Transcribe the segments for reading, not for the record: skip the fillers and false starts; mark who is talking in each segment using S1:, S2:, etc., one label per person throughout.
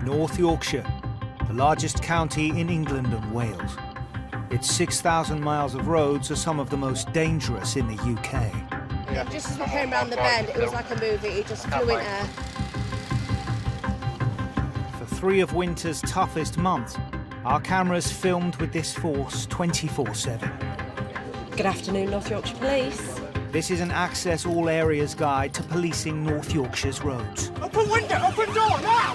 S1: North Yorkshire, the largest county in England and Wales. Its 6,000 miles of roads are some of the most dangerous in the UK.
S2: Yeah, just as we came round the bend, it was like a movie, it just flew in air.
S1: For 3 of winter's toughest months, our cameras filmed with this force 24/7.
S2: Good afternoon, North Yorkshire Police.
S1: This is an Access All Areas guide to policing North Yorkshire's roads.
S3: Open window, open door, now!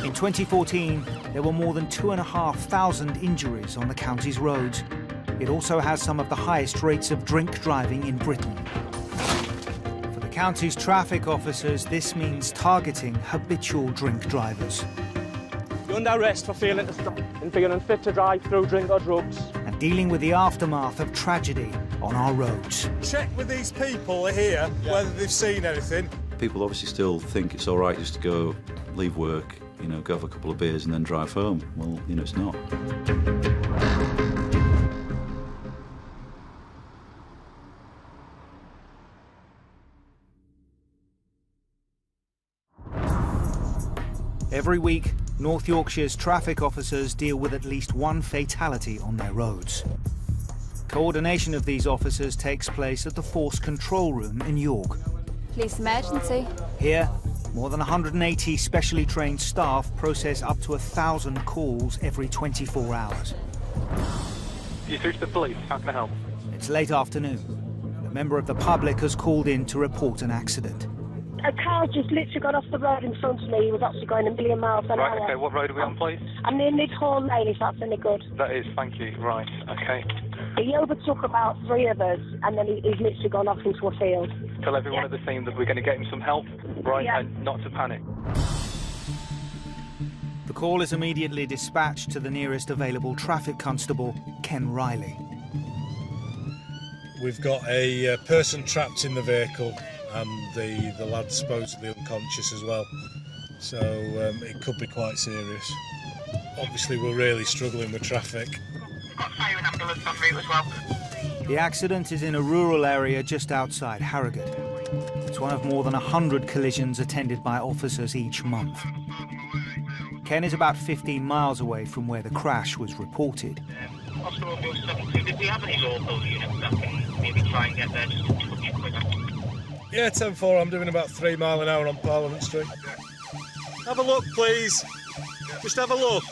S1: In 2014, there were more than 2,500 injuries on the county's roads. It also has some of the highest rates of drink driving in Britain. For the county's traffic officers, this means targeting habitual drink drivers.
S3: You're under arrest for failing to stop and being unfit to drive through drink or drugs.
S1: And dealing with the aftermath of tragedy on our roads.
S4: Check with these people here whether they've seen anything.
S5: People obviously still think it's all right just to go leave work, you know, go have a couple of beers and then drive home. Well, you know, it's not.
S1: Every week, North Yorkshire's traffic officers deal with at least one fatality on their roads. Coordination of these officers takes place at the Force Control Room in York.
S6: Police emergency.
S1: Here, more than 180 specially trained staff process up to 1,000 calls every 24 hours.
S7: You through to the police, how can I help?
S1: It's late afternoon. A member of the public has called in to report an accident.
S8: A car just literally got off the road in front of me. He was actually going a million miles an hour.
S7: Right, okay, what road are we on, please?
S8: I'm near Mid-Hall Lane, if that's any good.
S7: That is, thank you. Right, okay.
S8: He overtook about 3 of us, and then he's literally gone off into a field.
S7: Tell everyone at the scene that we're going to get him some help, right, and not to panic.
S1: The call is immediately dispatched to the nearest available traffic constable, Ken Riley.
S4: We've got a person trapped in the vehicle and the lad's supposedly unconscious as well. So it could be quite serious. Obviously, we're really struggling with traffic.
S9: We've got fire and ambulance en route as well.
S1: The accident is in a rural area just outside Harrogate. It's one of more than 100 collisions attended by officers each month. Ken is about 15 miles away from where the crash was reported.
S9: Hospital Bill 72, did we have any local units that can maybe try and get there just a touch quicker?
S4: Yeah, 10-4, I'm doing about 3 miles an hour on Parliament Street. Have a look, please. Just have a look.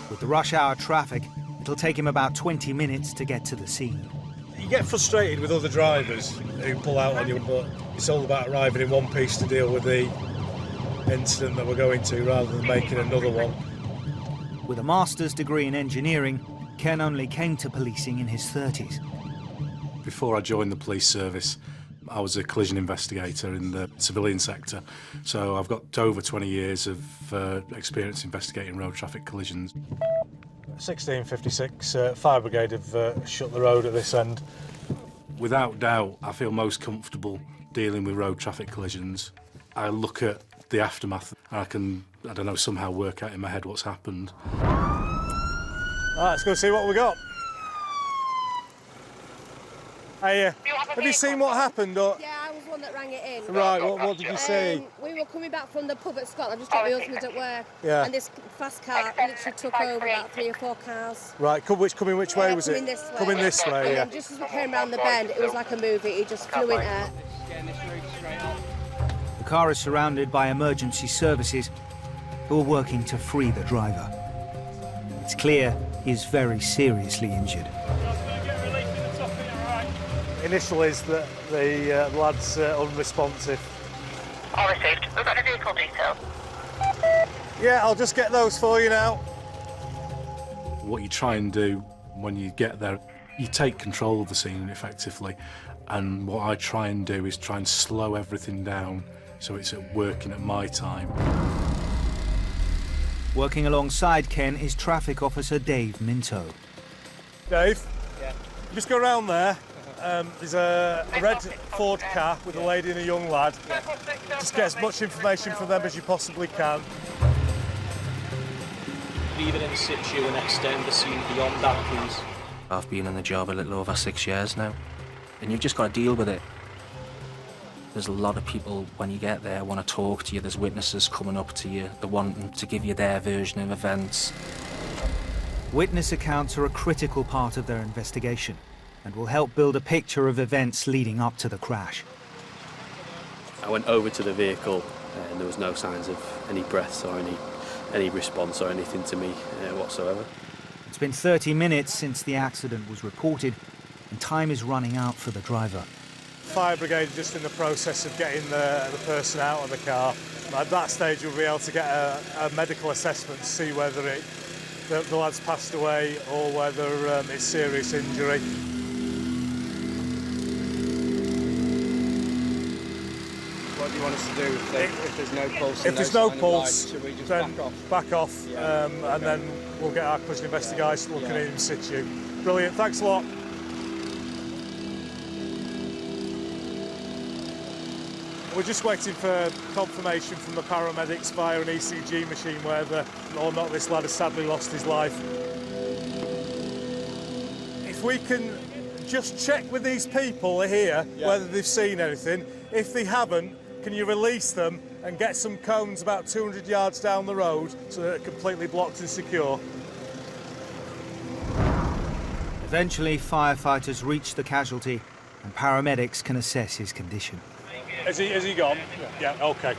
S1: With the rush hour traffic, it'll take him about 20 minutes to get to the scene.
S4: You get frustrated with other drivers who pull out on you, but it's all about arriving in one piece to deal with the incident that we're going to rather than making another one.
S1: With a master's degree in engineering, Ken only came to policing in his 30s.
S10: Before I joined the police service, I was a collision investigator in the civilian sector, so I've got over 20 years of experience investigating road traffic collisions.
S4: 1656, fire brigade have shut the road at this end.
S10: Without doubt, I feel most comfortable dealing with road traffic collisions. I look at the aftermath and I can, I don't know, somehow work out in my head what's happened.
S4: All right, let's go see what we got. Hey, have you seen what happened? Or?
S2: Yeah, I was one that rang it in.
S4: Right, what did you see?
S2: We were coming back from the pub at Scotland, I just dropped my husband at work, and this fast car literally took over about 3 or 4 cars.
S4: Right, coming which way was it?
S2: This way.
S4: Coming this way, yeah.
S2: And just as we came round the bend, it was like a movie, it just flew in air.
S1: The car is surrounded by emergency services who are working to free the driver. It's clear he's very seriously injured.
S4: Initial is that the lad's unresponsive.
S9: All received. We've got a vehicle detail.
S4: Yeah, I'll just get those for you now.
S10: What you try and do when you get there, you take control of the scene effectively, and what I try and do is try and slow everything down so it's working at my time.
S1: Working alongside Ken is traffic officer Dave Minto.
S4: Dave, just go around there. There's a red Ford car with a lady and a young lad. Just get as much information from them as you possibly can.
S3: Leave it in situ and extend the scene beyond that, please.
S11: I've been on the job a little over 6 years now, and you've just got to deal with it. There's a lot of people, when you get there, want to talk to you. There's witnesses coming up to you. They're wanting to give you their version of events.
S1: Witness accounts are a critical part of their investigation and will help build a picture of events leading up to the crash.
S12: I went over to the vehicle and there was no signs of any breaths or any response or anything to me whatsoever.
S1: It's been 30 minutes since the accident was reported and time is running out for the driver.
S4: Fire brigade are just in the process of getting the person out of the car. At that stage we'll be able to get a medical assessment to see whether the lad's passed away or whether it's serious injury.
S13: What do you want us to do if there's no pulse?
S4: If there's no pulse,
S13: should we just
S4: then back off,
S13: Yeah.
S4: and then we'll get our question investigation looking in situ. Brilliant, thanks a lot. We're just waiting for confirmation from the paramedics via an ECG machine whether or not this lad has sadly lost his life. If we can just check with these people here whether they've seen anything. If they haven't, can you release them and get some cones about 200 yards down the road so that they're completely blocked and secure?
S1: Eventually, firefighters reach the casualty and paramedics can assess his condition.
S4: Has he gone? Yeah, okay.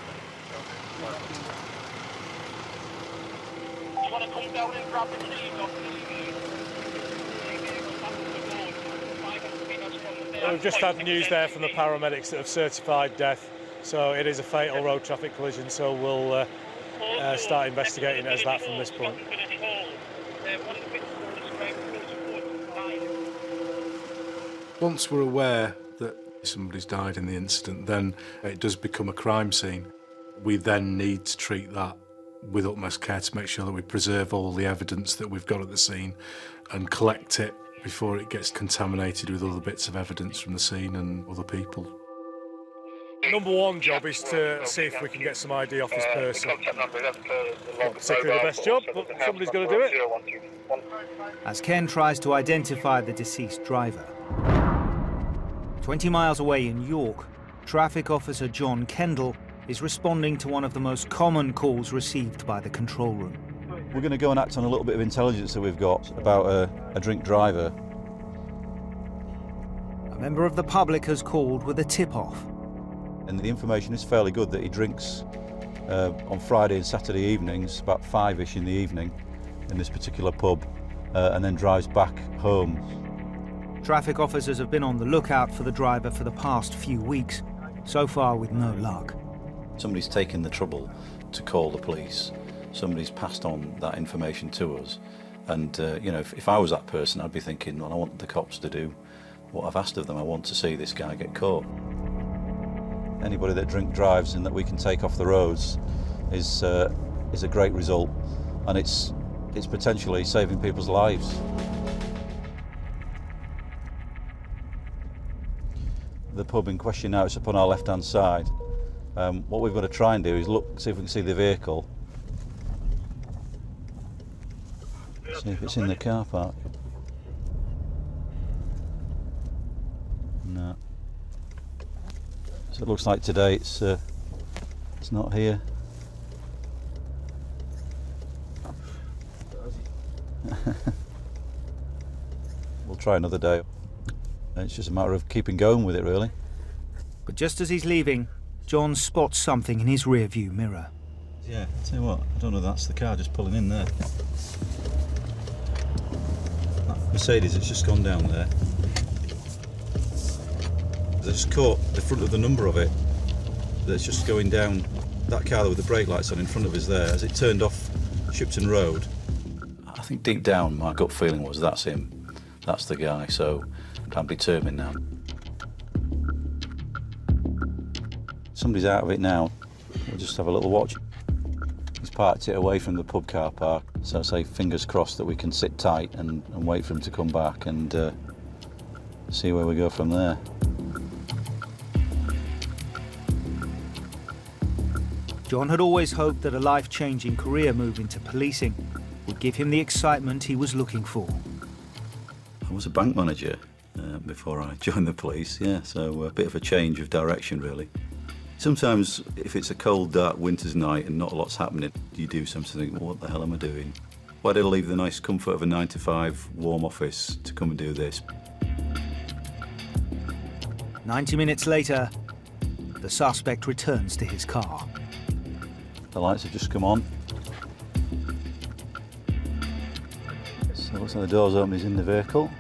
S9: You want to come down and grab the keys off
S4: We've just had news there from the paramedics that have certified death, so it is a fatal road traffic collision, so we'll start investigating it as that from this point.
S10: Once we're aware that somebody's died in the incident, then it does become a crime scene. We then need to treat that with utmost care to make sure that we preserve all the evidence that we've got at the scene and collect it before it gets contaminated with other bits of evidence from the scene and other people.
S4: Number one job is to see if we can get some ID off this person. Not particularly the best job, but somebody's got to do it.
S1: As Ken tries to identify the deceased driver. 20 miles away in York, traffic officer John Kendall is responding to one of the most common calls received by the control room.
S5: We're going to go and act on a little bit of intelligence that we've got about a drink driver.
S1: A member of the public has called with a tip-off.
S5: And the information is fairly good that he drinks on Friday and Saturday evenings, about 5-ish in the evening, in this particular pub, and then drives back home.
S1: Traffic officers have been on the lookout for the driver for the past few weeks, so far with no luck.
S5: Somebody's taken the trouble to call the police. Somebody's passed on that information to us. And, you know, if I was that person, I'd be thinking, well, I want the cops to do what I've asked of them. I want to see this guy get caught. Anybody that drink drives and that we can take off the roads is a great result, and it's potentially saving people's lives. The pub in question now, it's up on our left-hand side. What we've got to try and do is look, see if we can see the vehicle. See if it's in the car park. No. So it looks like today it's not here. We'll try another day. It's just a matter of keeping going with it, really.
S1: But just as he's leaving, John spots something in his rear-view mirror.
S5: Yeah, I'll tell you what, I don't know if that's the car just pulling in there. That Mercedes, it's just gone down there. They just caught the front of the number of it. That's just going down, that car with the brake lights on in front of us there, as it turned off Shipton Road. I think deep down my gut feeling was that's him, that's the guy, so I'm determined now. Somebody's out of it now. We'll just have a little watch. He's parked it away from the pub car park, so I say fingers crossed that we can sit tight and wait for him to come back and see where we go from there.
S1: John had always hoped that a life-changing career move into policing would give him the excitement he was looking for.
S5: I was a bank manager before I joined the police, yeah, so a bit of a change of direction, really. Sometimes, if it's a cold, dark winter's night and not a lot's happening, you do something and think, what the hell am I doing? Why did I leave the nice comfort of a 9 to 5 warm office to come and do this?
S1: 90 minutes later, the suspect returns to his car.
S5: The lights have just come on. So it looks like the door's open, he's in the vehicle.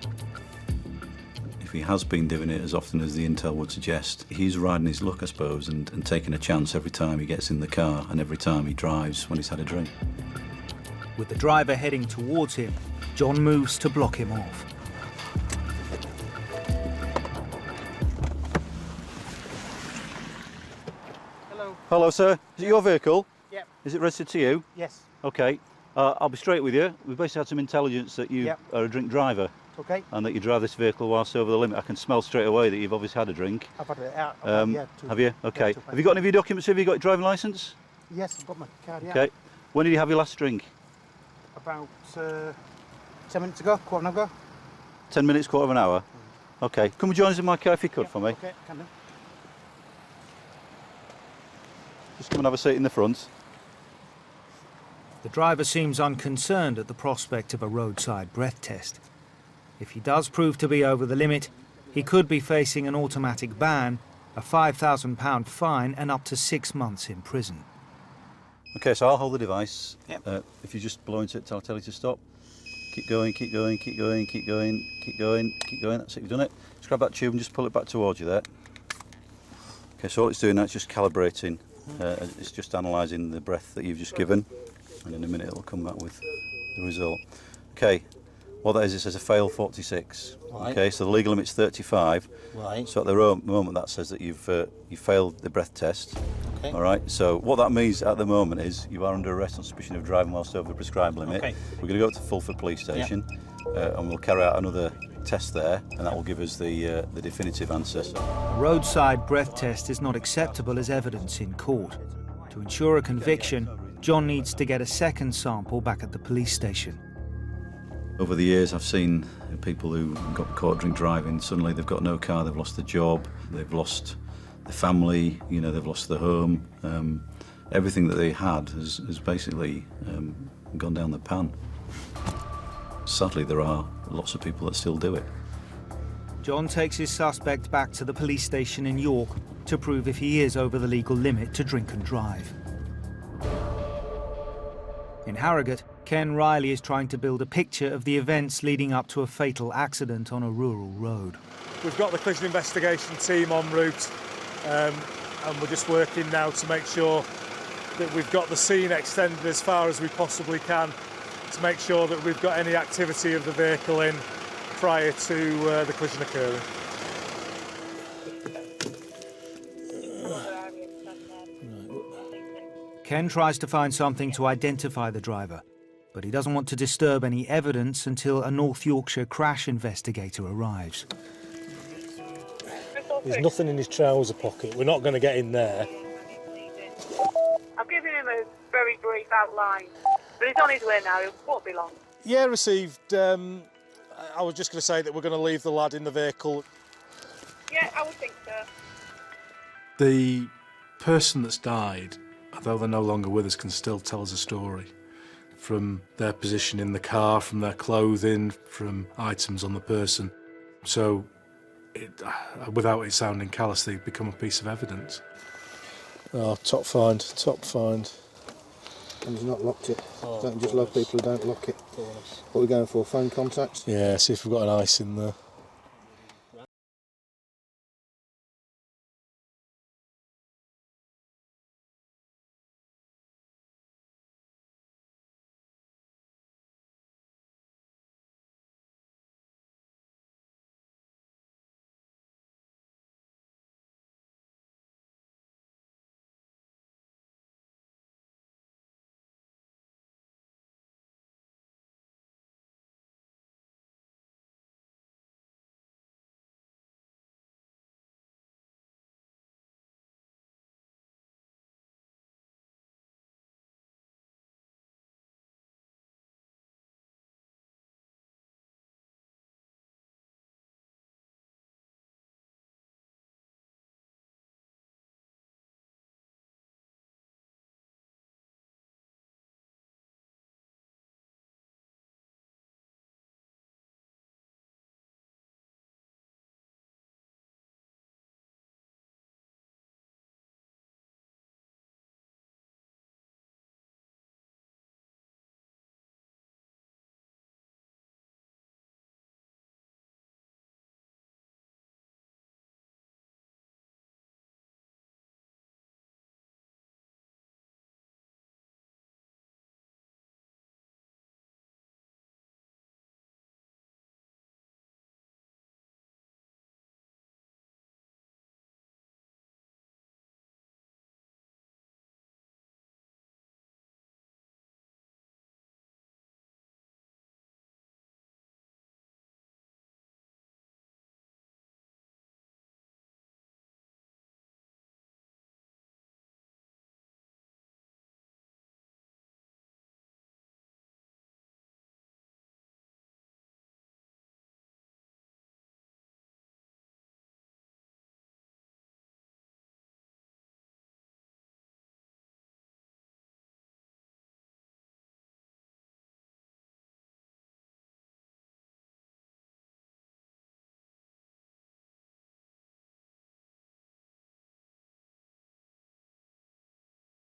S5: If he has been doing it as often as the intel would suggest, he's riding his luck, I suppose, and taking a chance every time he gets in the car and every time he drives when he's had a drink.
S1: With the driver heading towards him, John moves to block him off.
S13: Hello.
S5: Hello, sir. Is it your vehicle?
S13: Yep.
S5: Is it registered to you?
S13: Yes.
S5: OK. I'll be straight with you. We've basically had some intelligence that you are a drink driver.
S13: Okay.
S5: And that you drive this vehicle whilst over the limit. I can smell straight away that you've obviously had a drink.
S13: I've had it out.
S5: Have you? OK. Have you got any of your documents? Have you got your driving licence?
S13: Yes, I've got my card, yeah.
S5: OK. When did you have your last drink?
S13: About 10 minutes ago, quarter of an hour ago.
S5: 10 minutes, quarter of an hour? OK. Come and join us in my car if you could for me.
S13: OK, can do.
S5: Just come and have a seat in the front.
S1: The driver seems unconcerned at the prospect of a roadside breath test. If he does prove to be over the limit, he could be facing an automatic ban, a £5,000 fine and up to 6 months in prison.
S5: OK, so I'll hold the device.
S13: Yep.
S5: If you just blow into it, I'll tell you to stop. Keep going, keep going, keep going, keep going, keep going, keep going. That's it, you've done it. Just grab that tube and just pull it back towards you there. OK, so all it's doing now is just calibrating. It's just analysing the breath that you've just given. And in a minute it'll come back with the result. OK, what that is, it says a fail 46.
S13: Right.
S5: OK, so the legal limit's 35.
S13: Right.
S5: So at the moment that says that you've failed the breath test.
S13: Okay.
S5: All right, so what that means at the moment is you are under arrest on suspicion of driving whilst over the prescribed limit.
S13: Okay.
S5: We're going to go up to Fulford Police Station and we'll carry out another test there and that will give us the definitive answer.
S1: A roadside breath test is not acceptable as evidence in court. To ensure a conviction, John needs to get a second sample back at the police station.
S5: Over the years I've seen people who got caught drink driving, suddenly they've got no car, they've lost their job, they've lost the family, you know, they've lost their home. Everything that they had has basically gone down the pan. Sadly, there are lots of people that still do it.
S1: John takes his suspect back to the police station in York to prove if he is over the legal limit to drink and drive. In Harrogate, Ken Riley is trying to build a picture of the events leading up to a fatal accident on a rural road.
S4: We've got the collision investigation team en route and we're just working now to make sure that we've got the scene extended as far as we possibly can to make sure that we've got any activity of the vehicle in prior to the collision occurring.
S1: Ken tries to find something to identify the driver, but he doesn't want to disturb any evidence until a North Yorkshire crash investigator arrives.
S4: There's nothing in his trouser pocket. We're not going to get in there.
S14: I've given him a very brief outline, but he's on his way now. It won't be long.
S4: Yeah, received. I was just going to say that we're going to leave the lad in the vehicle.
S14: Yeah, I would think so.
S10: The person that's died, although they're no longer with us, can still tell us a story. From their position in the car, from their clothing, from items on the person. So, without it sounding callous, they become a piece of evidence.
S4: Oh, top find, top find.
S13: And he's not locked it. Don't just love people who don't lock it. What are we going for? Phone contacts?
S4: Yeah, see if we've got an ice in there.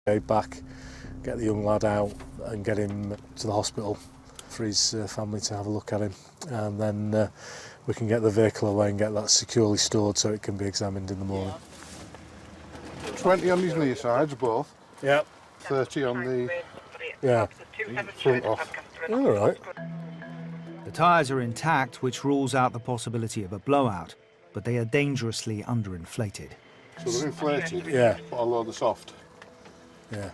S10: Go back, get the young lad out and get him to the hospital for his family to have a look at him, and then we can get the vehicle away and get that securely stored so it can be examined in the morning.
S15: 20 on his near sides, both.
S10: Yeah.
S15: 30 on the
S10: front off. All right.
S1: The tyres are intact, which rules out the possibility of a blowout, but they are dangerously underinflated.
S15: So they're inflated?
S10: Yeah.
S15: But although they're soft?
S10: Yeah.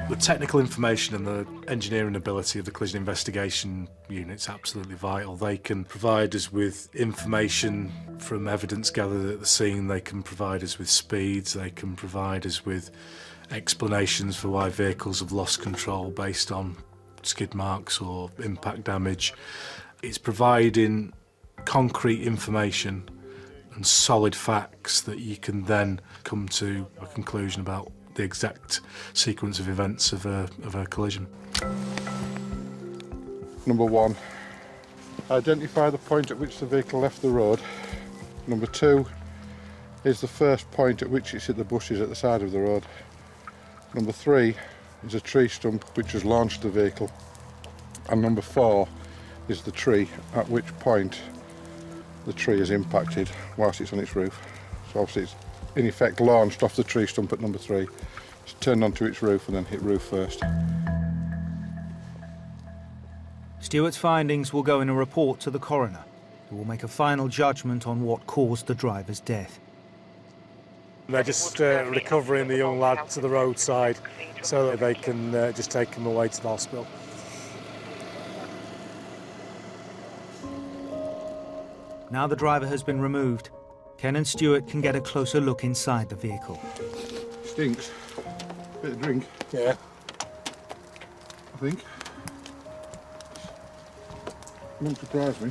S10: The technical information and the engineering ability of the collision investigation unit's absolutely vital. They can provide us with information from evidence gathered at the scene, they can provide us with speeds, they can provide us with explanations for why vehicles have lost control based on skid marks or impact damage. It's providing concrete information and solid facts that you can then come to a conclusion about the exact sequence of events of a collision.
S15: Number 1, identify the point at which the vehicle left the road. Number 2 is the first point at which it's hit the bushes at the side of the road. Number 3 is a tree stump which has launched the vehicle. And number 4 is the tree at which point the tree is impacted whilst it's on its roof. So obviously it's in effect launched off the tree stump at number 3. It's turned onto its roof and then hit roof first.
S1: Stewart's findings will go in a report to the coroner, who will make a final judgment on what caused the driver's death.
S10: They're just recovering the young lad to the roadside so that they can just take him away to the hospital.
S1: Now the driver has been removed, Ken and Stewart can get a closer look inside the vehicle.
S15: Stinks. Bit of drink.
S10: Yeah.
S15: I think. Wouldn't surprise me.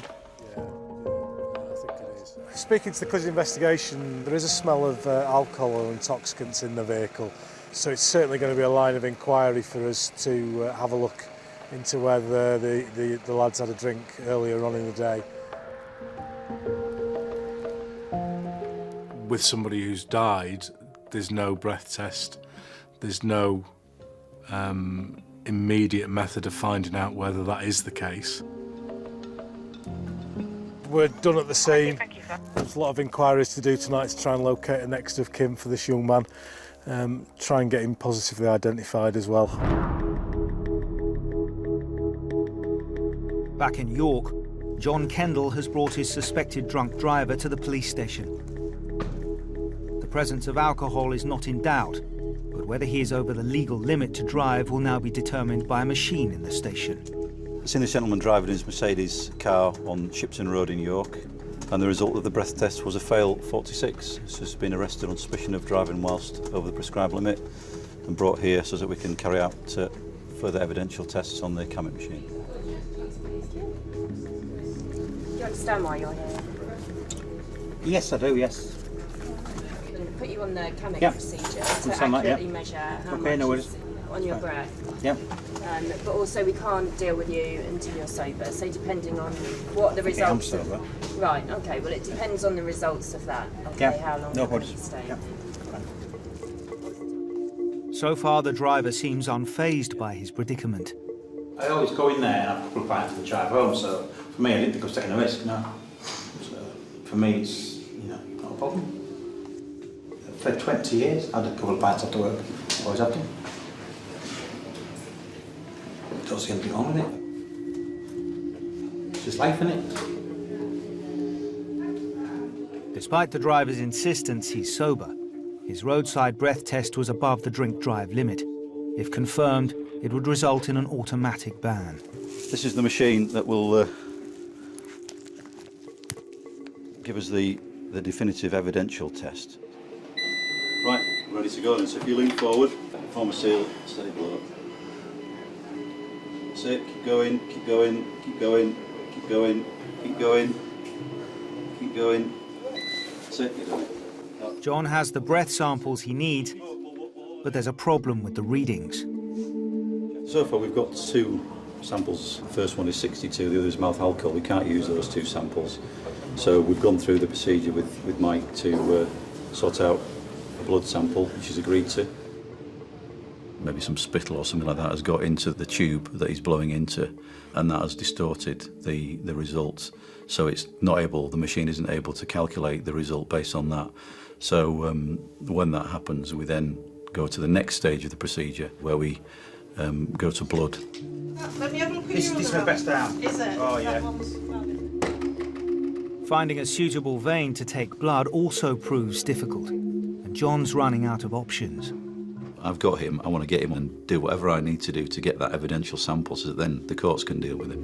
S10: Yeah, I think it is. Speaking to the collision investigation, there is a smell of alcohol or intoxicants in the vehicle, so it's certainly going to be a line of inquiry for us to have a look into whether the lads had a drink earlier on in the day. With somebody who's died, there's no breath test, there's no immediate method of finding out whether that is the case. We're done at the scene. There's a lot of inquiries to do tonight to try and locate a next of kin for this young man, try and get him positively identified as well.
S1: Back in York, John Kendall has brought his suspected drunk driver to the police station. The presence of alcohol is not in doubt, but whether he is over the legal limit to drive will now be determined by a machine in the station.
S5: I've seen this gentleman driving his Mercedes car on Shipton Road in York, and the result of the breath test was a fail 46. So he's been arrested on suspicion of driving whilst over the prescribed limit and brought here so that we can carry out further evidential tests on the CAMIT machine.
S16: Do you understand why you're here?
S17: Yes, I do, yes.
S16: I'm going to put you on the CAMIT procedure to
S17: Understand
S16: accurately measure how much is on your breath.
S17: Yep.
S16: But also we can't deal with you until you're sober, so depending on what the results...
S17: I'm sober.
S16: Right, okay, well it depends on the results of that, okay, how long you're going to stay.
S1: So far, the driver seems unfazed by his predicament.
S17: I always go in there and have a couple of pints and drive home, so for me I didn't think I was taking a risk, no. So for me it's, not a problem. For 20 years I had a couple of pints after work, always have to. Don't see anything wrong with it. It's just life, innit?
S1: Despite the driver's insistence he's sober, his roadside breath test was above the drink-drive limit. If confirmed, it would result in an automatic ban.
S5: This is the machine that will give us the definitive evidential test. Right, ready to go then. So if you lean forward, form a seal, steady blow. That's it, keep going, keep going, keep going, keep going, keep going, keep going. That's it, you're done it.
S1: John has the breath samples he needs, but there's a problem with the readings.
S5: So far we've got 2 samples. The first one is 62, the other is mouth alcohol. We can't use those 2 samples. So we've gone through the procedure with Mike to sort out a blood sample, which he's agreed to. Maybe some spittle or something like that has got into the tube that he's blowing into, and that has distorted the results. So it's not able, the machine isn't able to calculate the result based on that. So when that happens, we then go to the next stage of the procedure, where we go to blood.
S14: Let me have a look at
S1: This is the best down.
S14: Is it?
S1: Oh, yeah. Finding a suitable vein to take blood also proves difficult, and John's running out of options.
S5: I've got him, I want to get him and do whatever I need to do to get that evidential sample so that then the courts can deal with it.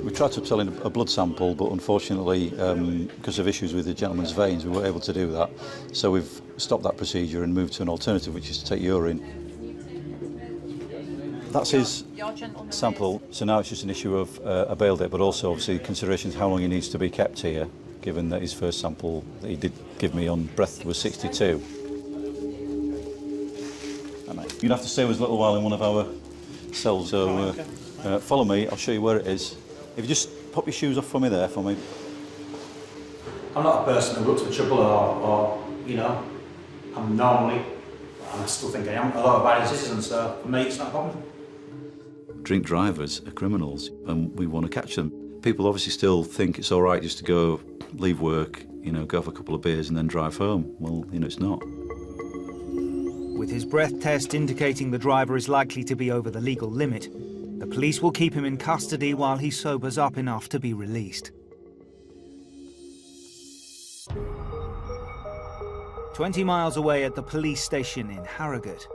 S5: We tried to obtain a blood sample, but unfortunately, because of issues with the gentleman's veins, we weren't able to do that. So we've stopped that procedure and moved to an alternative, which is to take urine. That's his sample, so now it's just an issue of a bail date, but also obviously considerations how long he needs to be kept here, given that his first sample that he did give me on breath was 62. You'd have to stay with us a little while in one of our cells, so follow me, I'll show you where it is. If you just pop your shoes off for me there, for me.
S17: I'm not a person who looks for trouble or you know, I'm normally, and I still think I am, a lot of bad citizens, so for me it's not a problem.
S5: Drink drivers are criminals, and we want to catch them. People obviously still think it's all right just to go, leave work, you know, go have a couple of beers and then drive home. Well, you know, it's not.
S1: With his breath test indicating the driver is likely to be over the legal limit, the police will keep him in custody while he sobers up enough to be released. 20 miles away at the police station in Harrogate,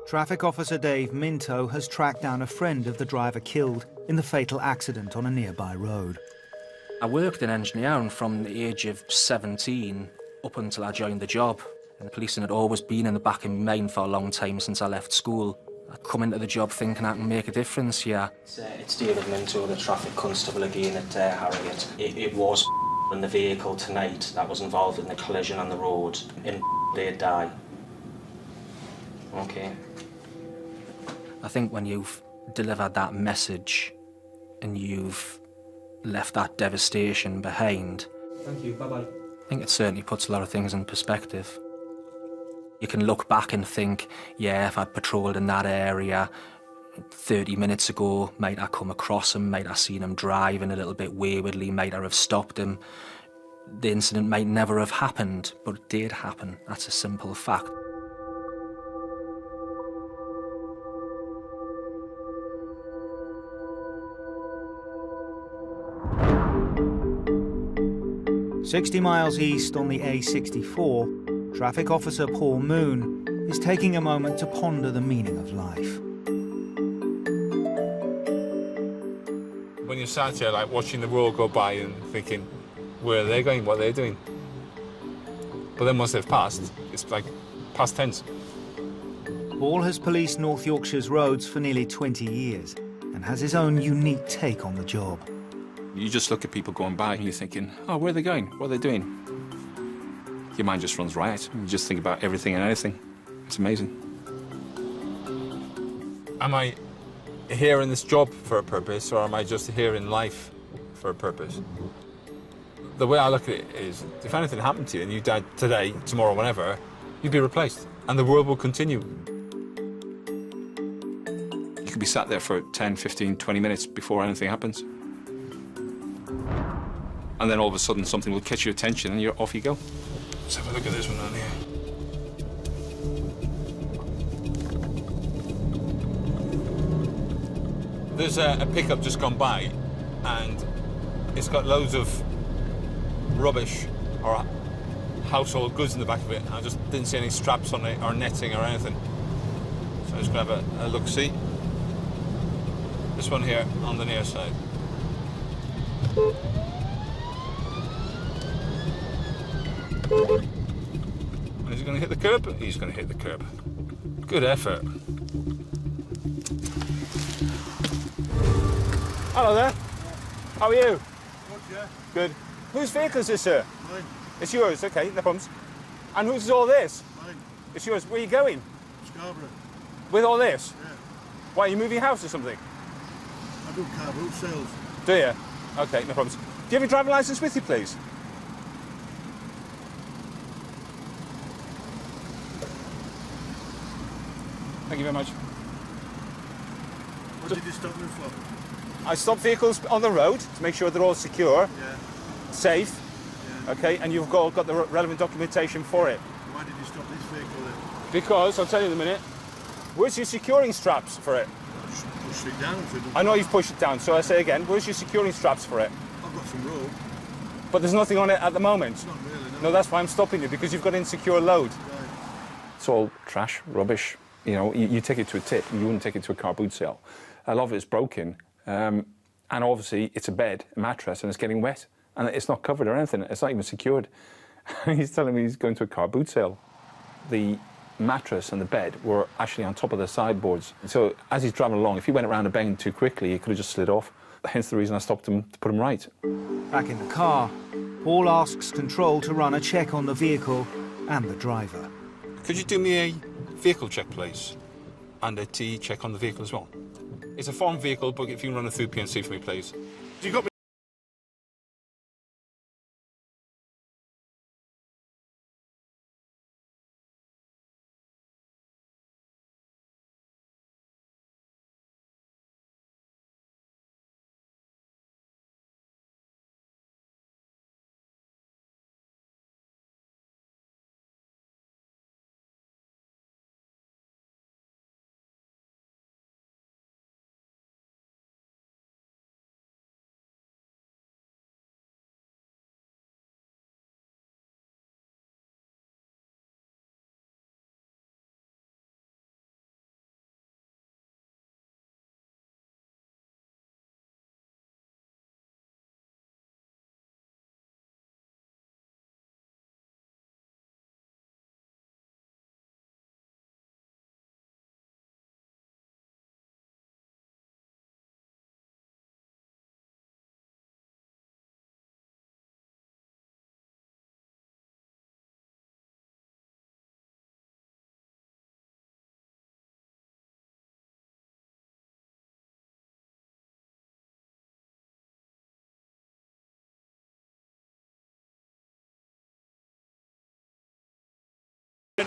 S1: Traffic Officer Dave Minto has tracked down a friend of the driver killed in the fatal accident on a nearby road.
S11: I worked in engineering from the age of 17 up until I joined the job. And policing had always been in the back of my mind for a long time since I left school. I come into the job thinking I can make a difference here. It's David Minto, the traffic constable again at Harrogate. It was in the vehicle tonight that was involved in the collision on the road. In they'd die. Okay. I think when you've delivered that message and you've left that devastation behind...
S17: Thank you, bye-bye.
S11: I think it certainly puts a lot of things in perspective. You can look back and think, yeah, if I'd patrolled in that area 30 minutes ago, might I come across him, might I seen him driving a little bit waywardly, might I have stopped him. The incident might never have happened, but it did happen. That's a simple fact.
S1: "60 miles east on the A64, Traffic Officer Paul Moon is taking a moment to ponder the meaning of life.
S18: When you're sat here, like, watching the world go by and thinking, where are they going, what are they doing? But then once they've passed, it's like past tense.
S1: Paul has policed North Yorkshire's roads for nearly 20 years and has his own unique take on the job.
S19: You just look at people going by and you're thinking, oh, where are they going? What are they doing? Your mind just runs riot. You just think about everything and anything. It's amazing.
S18: Am I here in this job for a purpose, or am I just here in life for a purpose? The way I look at it is, if anything happened to you and you died today, tomorrow, whenever, you'd be replaced, and the world will continue.
S19: You could be sat there for 10, 15, 20 minutes before anything happens. And then all of a sudden something will catch your attention and off you go.
S18: Let's have a look at this one down here. There's a pickup just gone by, and it's got loads of rubbish or household goods in the back of it. I just didn't see any straps on it or netting or anything. So I'm just going to have a look-see. This one here on the near side. And is he going to hit the curb? He's going to hit the curb. Good effort. Hello there. How are you? Good, yeah. Good. Whose vehicle is this, sir? Mine. It's yours, okay, no problems. And whose is all this? Mine. It's yours. Where are you going?
S20: Scarborough.
S18: With all this?
S20: Yeah.
S18: Why, are you moving house or something?
S20: I do car boot sales.
S18: Do you? Okay, no problems. Do you have your driving licence with you, please? Thank you very much.
S20: What did you stop me for?
S18: I stop vehicles on the road to make sure they're all secure, safe, okay, and you've got the relevant documentation for it.
S20: Why did you stop this vehicle then?
S18: Because, I'll tell you in a minute, where's your securing straps for it?
S20: Push it down.
S18: I know you've pushed it down, so I say again, where's your securing straps for it?
S20: I've got some rope.
S18: But there's nothing on it at the moment.
S20: It's not really, no.
S18: No, that's why I'm stopping you, because you've got insecure load.
S20: Right.
S19: It's all trash, rubbish. You know, you take it to a tip, you wouldn't take it to a car boot sale. A lot of it's broken, and obviously it's a bed, a mattress, and it's getting wet, and it's not covered or anything. It's not even secured. He's telling me he's going to a car boot sale. The mattress and the bed were actually on top of the sideboards. So as he's driving along, if he went around a bend too quickly, he could have just slid off. Hence the reason I stopped him to put him right.
S1: Back in the car, Paul asks control to run a check on the vehicle and the driver.
S18: Could you do me a vehicle check, please? And a TE check on the vehicle as well? It's a farm vehicle, but if you can run it through PNC for me, please.
S20: You got me.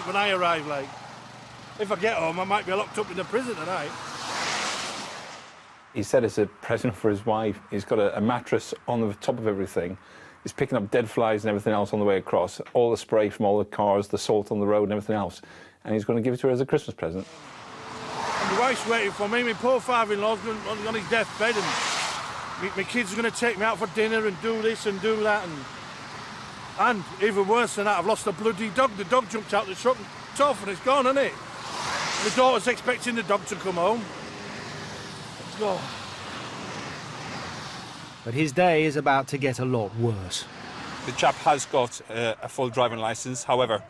S20: When I arrive, like, if I get home, I might be locked up in the prison tonight.
S19: He said it's a present for his wife. He's got a mattress on the top of everything. He's picking up dead flies and everything else on the way across, all the spray from all the cars, the salt on the road and everything else. And he's going to give it to her as a Christmas present.
S20: And my wife's waiting for me. My poor father-in-law's on his deathbed, and my kids are going to take me out for dinner and do this and do that. And even worse than that, I've lost a bloody dog. The dog jumped out the truck and it's off and it's gone, isn't it? And the daughter's expecting the dog to come home. Oh.
S1: But his day is about to get a lot worse.
S18: The chap has got a full driving licence. However,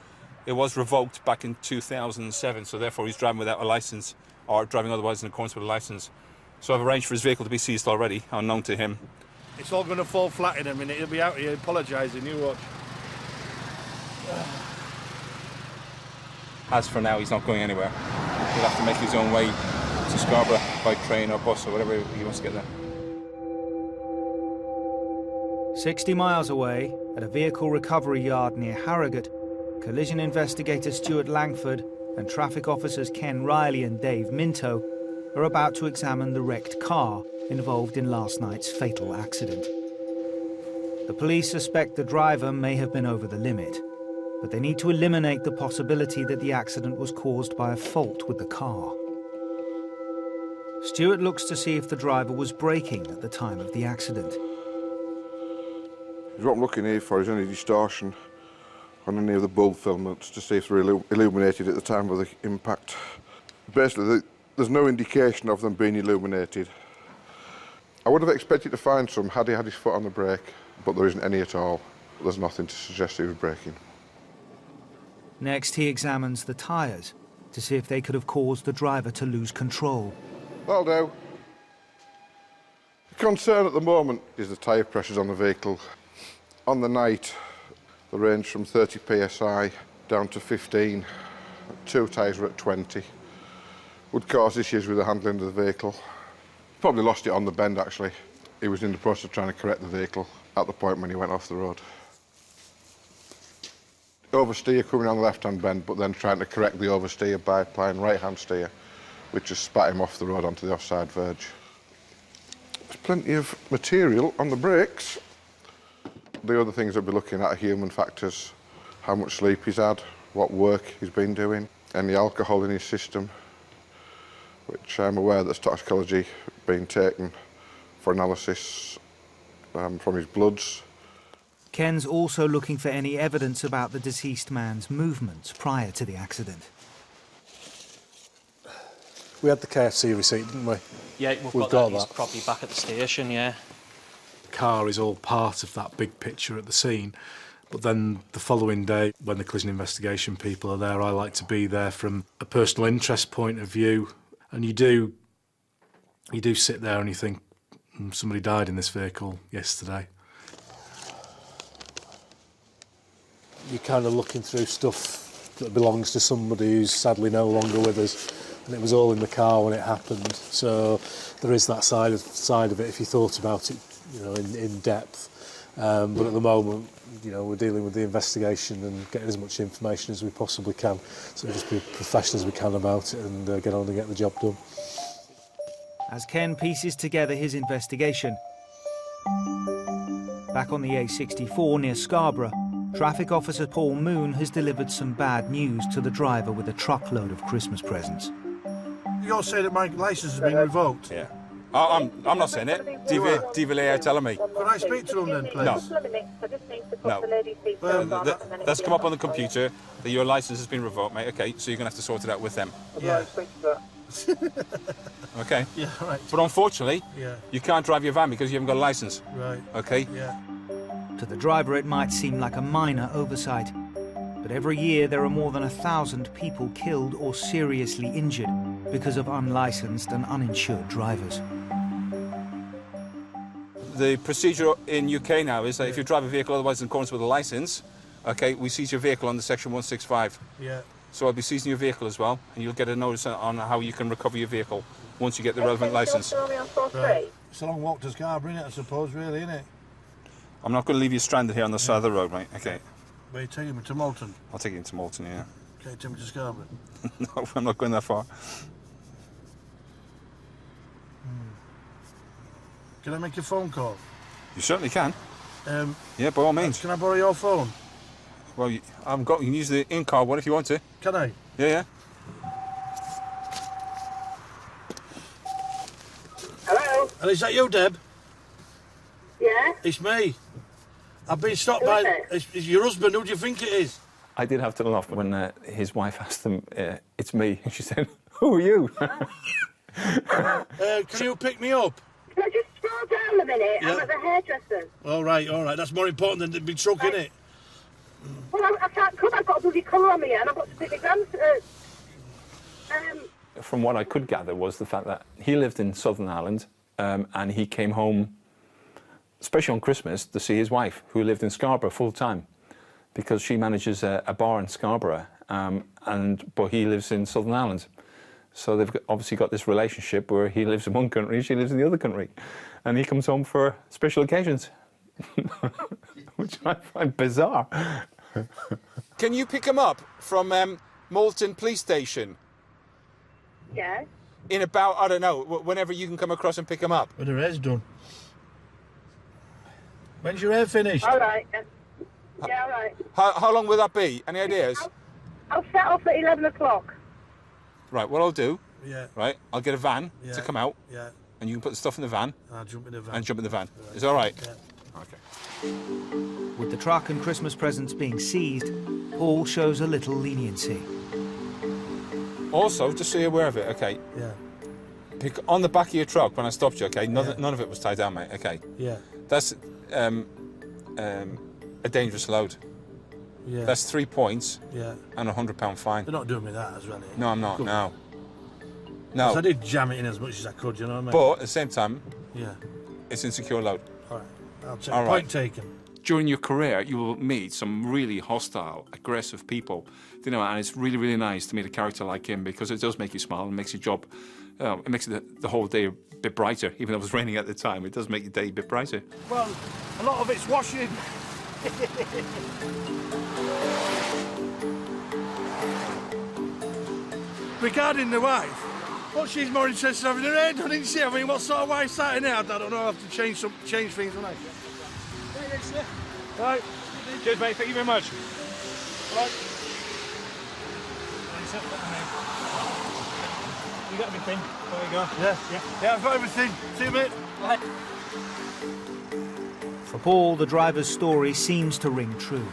S18: it was revoked back in 2007, so therefore he's driving without a licence or driving otherwise in accordance with a licence. So I've arranged for his vehicle to be seized already, unknown to him.
S20: It's all going to fall flat in a minute. He'll be out here apologising, you watch.
S18: As for now, he's not going anywhere. He'll have to make his own way to Scarborough by train or bus or whatever he wants to get there.
S1: 60 miles away, at a vehicle recovery yard near Harrogate, collision investigator Stuart Langford and traffic officers Ken Riley and Dave Minto are about to examine the wrecked car involved in last night's fatal accident. The police suspect the driver may have been over the limit, but they need to eliminate the possibility that the accident was caused by a fault with the car. Stuart looks to see if the driver was braking at the time of the accident.
S15: What I'm looking here for is any distortion on any of the bulb filaments to see if they're illuminated at the time of the impact. Basically, there's no indication of them being illuminated. I would have expected to find some had he had his foot on the brake, but there isn't any at all. There's nothing to suggest he was braking.
S1: Next, he examines the tyres to see if they could have caused the driver to lose control.
S15: That'll do. The concern at the moment is the tyre pressures on the vehicle. On the night, they range from 30 psi down to 15. 2 tyres were at 20. Would cause issues with the handling of the vehicle. Probably lost it on the bend, actually. He was in the process of trying to correct the vehicle at the point when he went off the road. Oversteer coming on the left-hand bend, but then trying to correct the oversteer by applying right-hand steer. which has spat him off the road onto the offside verge. There's plenty of material on the brakes. The other things I'll be looking at are human factors, how much sleep he's had, what work he's been doing, any alcohol in his system, which I'm aware that's toxicology being taken for analysis from his bloods.
S1: Ken's also looking for any evidence about the deceased man's movements prior to the accident.
S10: We had the KFC receipt, didn't we?
S11: Yeah, we've got that. He's probably back at the station, yeah.
S10: The car is all part of that big picture at the scene. But then the following day, when the collision investigation people are there, I like to be there from a personal interest point of view. And you do sit there and you think, somebody died in this vehicle yesterday. You're kind of looking through stuff that belongs to somebody who's sadly no longer with us. And it was all in the car when it happened. So there is that side of it if you thought about it, you know, in depth. But at the moment, you know, we're dealing with the investigation and getting as much information as we possibly can. So just be professional as we can about it and get on and get the job done.
S1: As Ken pieces together his investigation, back on the A64 near Scarborough, traffic officer Paul Moon has delivered some bad news to the driver with a truckload of Christmas presents.
S20: You're saying that my licence has been revoked?
S18: Yeah. I'm not saying it. DVLA are telling me.
S20: Can I speak to them then, please?
S18: No. That's come up on the computer that your licence has been revoked, mate. Okay, so you're going to have to sort it out with them.
S20: Yeah.
S18: Okay.
S20: Yeah, right.
S18: But unfortunately,
S20: yeah,
S18: you can't drive your van because you haven't got a licence.
S20: Right.
S18: Okay?
S20: Yeah.
S1: To the driver, it might seem like a minor oversight. But every year there are more than 1,000 people killed or seriously injured because of unlicensed and uninsured drivers.
S18: The procedure in UK now is that if you drive a vehicle otherwise in accordance with a licence, okay, we seize your vehicle under section 165.
S20: Yeah.
S18: So I'll be seizing your vehicle as well, and you'll get a notice on how you can recover your vehicle once you get the relevant licence.
S20: Right. It's a long walk to Scarborough, I suppose, really, isn't it?
S18: I'm not going to leave you stranded here on the side of the road, mate. Okay.
S20: Where are you taking me to Moulton?
S18: I'll take you into Moulton, yeah.
S20: Okay, take me to Scarborough.
S18: No, I'm not going that far.
S20: Can I make a phone call?
S18: You certainly can. Yeah, by all means.
S20: Can I borrow your phone?
S18: Well, you can use the in-car one if you want to.
S20: Can I?
S18: Yeah, yeah.
S14: Hello?
S20: And is that you, Deb?
S14: Yeah?
S20: It's me. I've been stopped by... It's your husband. Who do you think it is?
S19: I did have to laugh when his wife asked him, it's me. And she said, who are you?
S20: Can you pick me up?
S14: Can I just scroll down a minute?
S20: Yeah.
S14: I'm at the hairdresser's.
S20: All right. That's more important than the truck, innit?
S14: Well, I can't come. I've got a bloody colour on me and I've got to pick the grandson.
S19: From what I could gather was the fact that he lived in Southern Ireland and he came home, especially on Christmas, to see his wife, who lived in Scarborough full-time, because she manages a bar in Scarborough, but he lives in Southern Ireland. So they've obviously got this relationship where he lives in one country, she lives in the other country, and he comes home for special occasions, which I find bizarre.
S18: Can you pick him up from Moulton Police Station?
S14: Yeah.
S18: In about, I don't know, whenever you can come across and pick him up.
S20: When her hair's done. When's your hair finished?
S14: All right. Yeah, all right.
S18: How long will that be? Any ideas?
S14: I'll set off at 11 o'clock.
S18: Right, what I'll do,
S20: yeah,
S18: right, I'll get a van to come out,
S20: yeah,
S18: and you can put the stuff in the van,
S20: and I'll jump in the van.
S18: And jump in the van. Right. Is that all right?
S20: Yeah.
S18: Okay.
S1: With the truck and Christmas presents being seized, Paul shows a little leniency.
S18: Also, just so you're aware of it, okay?
S20: Yeah.
S18: On the back of your truck, when I stopped you, okay, none of it was tied down, mate, okay?
S20: Yeah.
S18: That's a dangerous load.
S20: Yeah.
S18: That's 3 points.
S20: Yeah.
S18: And a £100 fine.
S20: They're not doing me that as well,
S18: No, I'm not.
S20: Good.
S18: No.
S20: No. I did jam it in as much as I could, you know what I mean?
S18: But at the same time,
S20: yeah,
S18: it's insecure load.
S20: All right. I'll take point taken.
S10: During your career, you will meet some really hostile, aggressive people, you know, and it's really, really nice to meet a character like him because it does make you smile and makes your job, it makes the whole day a bit brighter. Even though it was raining at the time, it does make your day a bit brighter.
S20: Well, a lot of it's washing. Regarding the wife, But she's more interested in having her hair done, isn't she? I mean, what sort of wife's that in there? I don't know, I have to change things, don't I?
S18: Right. Cheers, mate. Thank you very much. Right.
S1: You got everything? There you go.
S20: Yeah, I've got everything. See you, mate.
S1: Right. For Paul, the driver's story seems to ring true.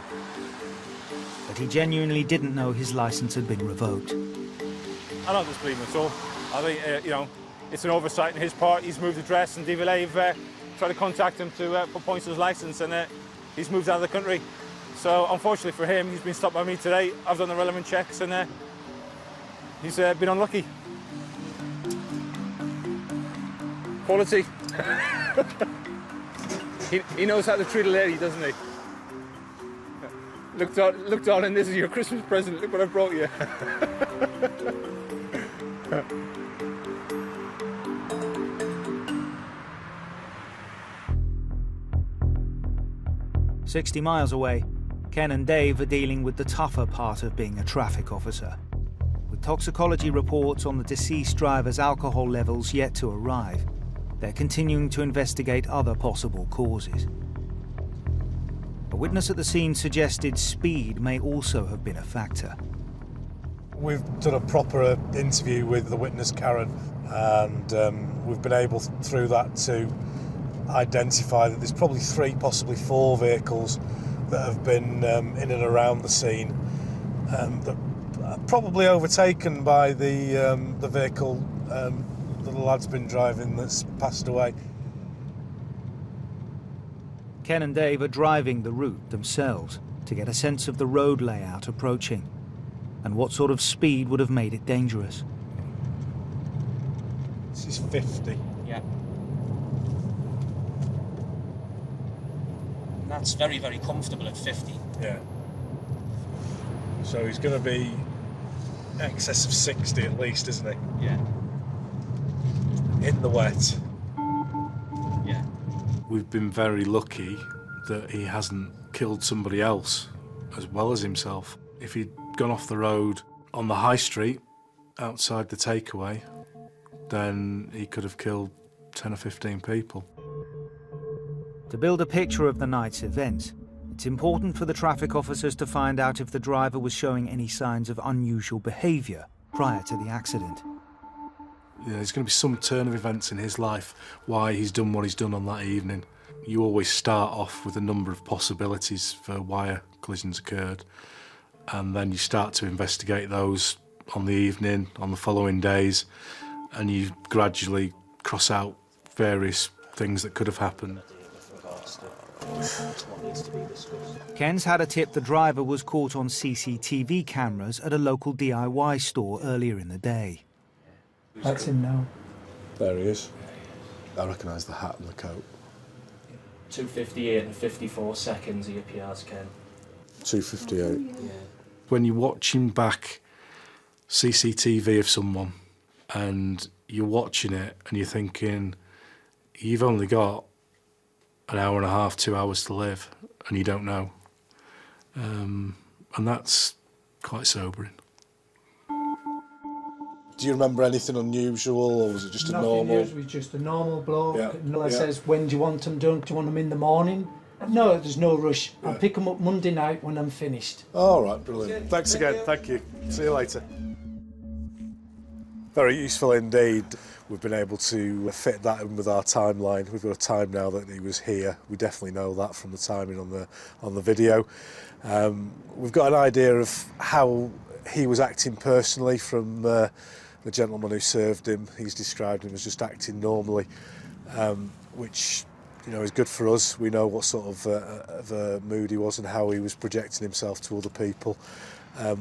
S1: But he genuinely didn't know his licence had been revoked.
S18: I don't disbelieve him at all. I think, you know, it's an oversight on his part. He's moved address and DVLA have tried to contact him to put points to his licence, and he's moved out of the country. So, unfortunately for him, he's been stopped by me today. I've done the relevant checks, and he's been unlucky. Quality. he knows how to treat a lady, doesn't he? Look, darling, this is your Christmas present. Look what I brought you.
S1: 60 miles away, Ken and Dave are dealing with the tougher part of being a traffic officer. With toxicology reports on the deceased driver's alcohol levels yet to arrive, they're continuing to investigate other possible causes. A witness at the scene suggested speed may also have been a factor.
S4: We've done a proper interview with the witness, Karen, and we've been able through that to identify that there's probably 3, possibly 4 vehicles that have been in and around the scene that are probably overtaken by the vehicle that the lad's been driving that's passed away.
S1: Ken and Dave are driving the route themselves to get a sense of the road layout approaching and what sort of speed would have made it dangerous.
S4: This is 50.
S11: Yeah. And that's very, very comfortable at 50.
S4: Yeah. So he's going to be in excess of 60 at least, isn't he?
S11: Yeah.
S4: In the wet.
S11: Yeah.
S10: We've been very lucky that he hasn't killed somebody else as well as himself. If he'd gone off the road on the high street outside the takeaway, then he could have killed 10 or 15 people.
S1: To build a picture of the night's events, it's important for the traffic officers to find out if the driver was showing any signs of unusual behaviour prior to the accident.
S10: Yeah, there's going to be some turn of events in his life why he's done what he's done on that evening. You always start off with a number of possibilities for why a collision's occurred, and then you start to investigate those on the evening, on the following days, and you gradually cross out various things that could have happened.
S1: Ken's had a tip the driver was caught on CCTV cameras at a local DIY store earlier in the day.
S21: That's him now.
S15: There he is. I recognise the hat and the coat.
S11: 2:58 and 54 seconds he appears, Ken.
S15: 2:58.
S11: Yeah.
S10: When you're watching back CCTV of someone and you're watching it and you're thinking, you've only got an hour and a half, 2 hours to live, and you don't know. And that's quite sobering.
S15: Do you remember anything unusual, or was it just a normal?
S21: Nothing unusual, it was just a normal bloke.
S15: Yeah.
S21: Nella says, when do you want them done? Do you want them in the morning? No, there's no rush. I'll pick them up Monday night when I'm finished.
S15: All right, brilliant. Thanks again, thank you. See you later. Very useful indeed. We've been able to fit that in with our timeline. We've got a time now that he was here. We definitely know that from the timing on the video. We've got an idea of how he was acting personally from the gentleman who served him. He's described him as just acting normally, which is good for us. We know what sort of a mood he was and how he was projecting himself to other people.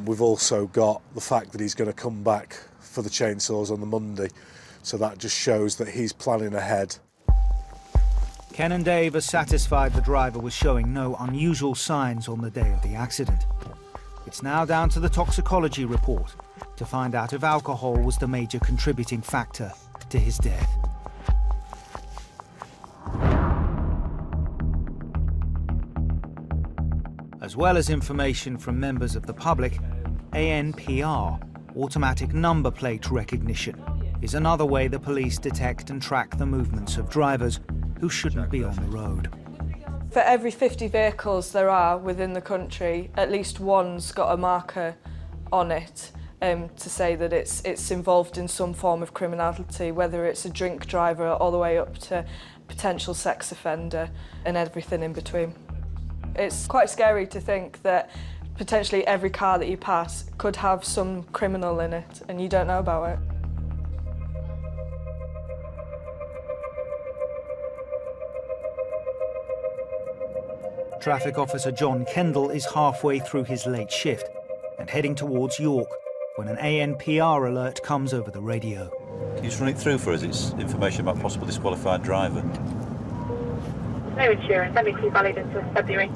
S15: We've also got the fact that he's going to come back for the chainsaws on the Monday, so that just shows that he's planning ahead.
S1: Ken and Dave are satisfied the driver was showing no unusual signs on the day of the accident. It's now down to the toxicology report to find out if alcohol was the major contributing factor to his death. As well as information from members of the public, ANPR, automatic number plate recognition, is another way the police detect and track the movements of drivers who shouldn't be on the road.
S6: For every 50 vehicles there are within the country, at least one's got a marker on it to say that it's involved in some form of criminality, whether it's a drink driver all the way up to potential sex offender and everything in between. It's quite scary to think that potentially every car that you pass could have some criminal in it and you don't know about it.
S1: Traffic officer John Kendall is halfway through his late shift and heading towards York when an ANPR alert comes over the radio.
S5: Can you just run it through for us? It's information about possible disqualified driver.
S14: No insurance, MVQ valid until February.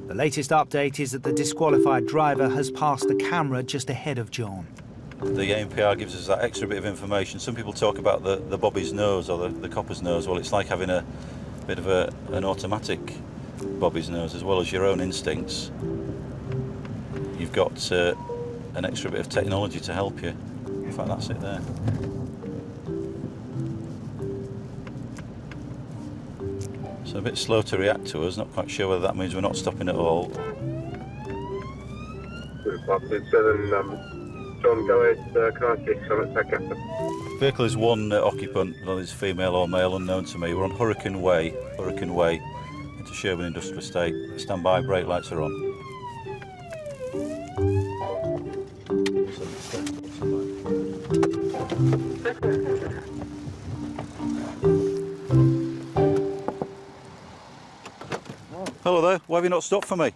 S1: The latest update is that the disqualified driver has passed the camera just ahead of John.
S5: The ANPR gives us that extra bit of information. Some people talk about the Bobby's nose or the copper's nose. Well, it's like having a bit of an automatic Bobby's nose as well as your own instincts. You've got an extra bit of technology to help you. In fact, that's it there. So a bit slow to react to us, not quite sure whether that means we're not stopping at all.
S22: John, go ahead, car 6, I'm at Tacapa.
S5: Vehicle is one occupant, whether it's female or male, unknown to me. We're on Hurricane Way into Sherburn Industrial Estate. Stand by, brake lights are on. Hello there, why have you not stopped for me?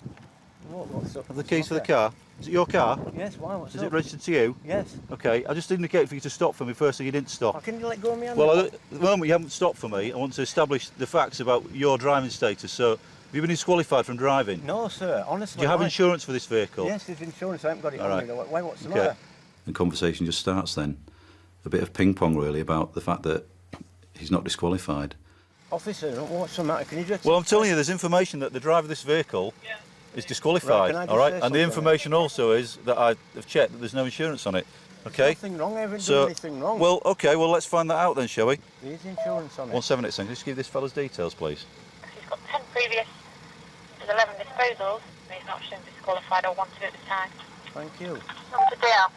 S22: What's up?
S5: Have the keys for the car? Is it your car?
S22: Yes, why? What's
S5: Is
S22: up?
S5: it registered to you?
S22: Yes.
S5: Okay, I just indicated for you to stop for me first, so you didn't stop.
S22: How can you let go of me?
S5: Well, at the moment you haven't stopped for me. I want to establish the facts about your driving status. So, have you been disqualified from driving?
S22: No, sir, honestly.
S5: Do you have insurance for this vehicle?
S22: Yes, there's insurance. I haven't got it
S5: All
S22: on
S5: right.
S22: me. Why, what's the
S5: Okay.
S22: matter?
S5: The conversation just starts then. A bit of ping pong really about the fact that he's not disqualified.
S22: Officer, what's the matter? Can you just...
S5: Well, I'm telling you, there's information that the driver of this vehicle is disqualified,
S22: Right, can I just
S5: all right?
S22: say
S5: And the
S22: something?
S5: information also is that I have checked that there's no insurance on it, okay?
S22: Nothing wrong, I haven't done anything wrong.
S5: Well, okay, well, let's find that out then, shall we?
S22: There's insurance on it.
S5: 178, can you just give this fella's details, please?
S14: He's got 10 previous, there's 11 disposals, and he's not shown disqualified or wanted at the time.
S22: Thank you.
S14: Number deal.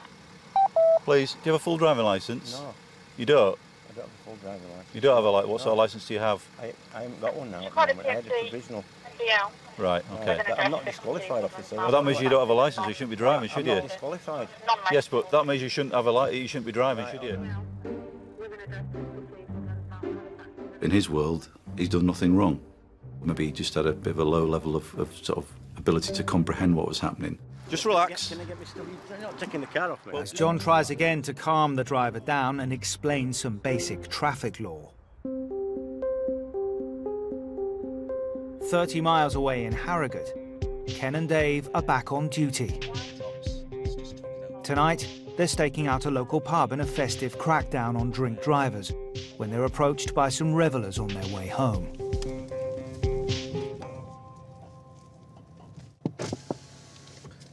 S5: Please, do you have a full driving licence?
S22: No.
S5: You don't?
S22: I don't have a full driving licence.
S5: You don't have a licence? What sort of licence do you have?
S22: I haven't got one now at the
S14: Got a
S22: moment. I had a
S14: PFD.
S22: provisional.
S14: DL.
S5: Right, okay.
S22: But I'm not disqualified, officer.
S5: Well, that means you don't have a licence, you shouldn't be driving, should
S22: I'm
S5: you?
S22: not disqualified.
S5: Yes, but that means you shouldn't have a license, you shouldn't be driving, should you? In his world, he's done nothing wrong. Maybe he just had a bit of a low level of sort of ability to comprehend what was happening. Just relax.
S22: Can I get my stuff? You're not taking the car off me.
S1: As John tries again to calm the driver down and explain some basic traffic law. 30 miles away in Harrogate, Ken and Dave are back on duty. Tonight, they're staking out a local pub in a festive crackdown on drink drivers when they're approached by some revellers on their way home.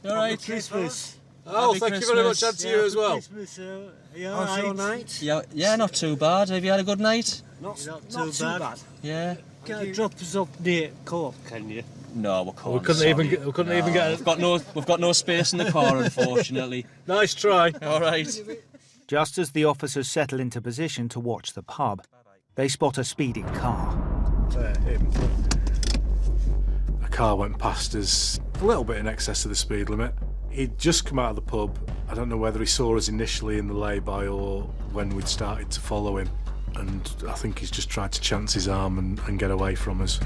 S23: All right, Christmas.
S24: Oh, thank you very much, and to you as well.
S23: Christmas, are you
S24: How's
S23: all
S24: your
S23: right?
S24: night?
S23: Yeah, not too bad. Have you had a good night?
S24: Not
S23: too bad. Yeah.
S24: Can you drop us up near Court, can you?
S23: No, we can't.
S24: We couldn't even get.
S23: We've got no space in the car, unfortunately.
S24: Nice try.
S23: All right.
S1: Just as the officers settle into position to watch the pub, they spot a speeding car.
S10: A car went past us a little bit in excess of the speed limit. He'd just come out of the pub. I don't know whether he saw us initially in the lay-by or when we'd started to follow him. And I think he's just tried to chance his arm and get away from us.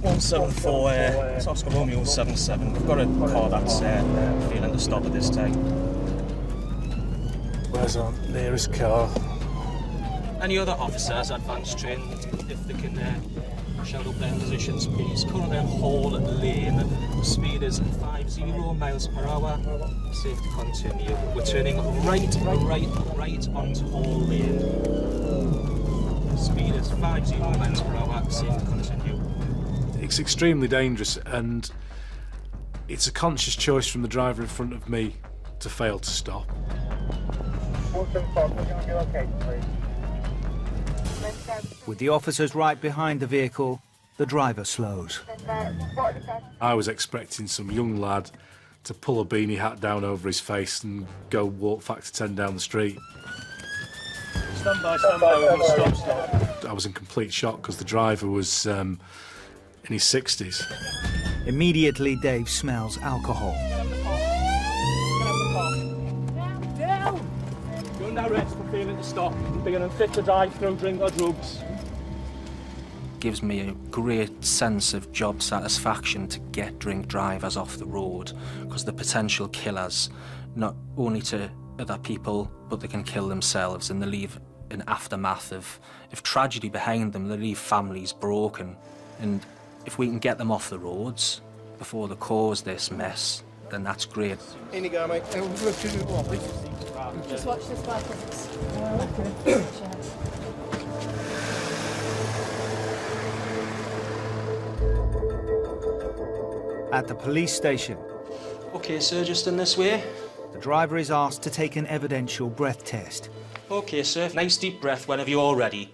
S11: 174, it's Oscar Romeo 77. We've got a car that's feeling to stop at this time.
S10: Where's our nearest car?
S11: Any other officers advance train, if they can shout up their positions, please. Currently on Hall Lane, the speed is 50 miles per hour. Safe to continue. We're turning right onto Hall Lane. Speed is 50 miles per hour. Safe to continue.
S10: It's extremely dangerous, and it's a conscious choice from the driver in front of me to fail to stop.
S1: With the officers right behind the vehicle, the driver slows.
S10: I was expecting some young lad to pull a beanie hat down over his face and go walk Factor 10 down the street.
S24: Stand by, we're going to stop.
S10: I was in complete shock because the driver was in his 60s.
S1: Immediately, Dave smells alcohol.
S23: Down! You're under arrest for failing to stop. Being unfit to drive through drink or drugs.
S11: Gives me a great sense of job satisfaction to get drink drivers off the road, because the potential killers, not only to other people, but they can kill themselves, and they leave an aftermath of tragedy behind them. They leave families broken, and if we can get them off the roads before they cause this mess, then that's great.
S13: In you go, mate.
S16: Just watch this back.
S1: At the police station,
S11: OK, sir, just in this way.
S1: the driver is asked to take an evidential breath test.
S11: OK, sir, nice deep breath whenever you're ready.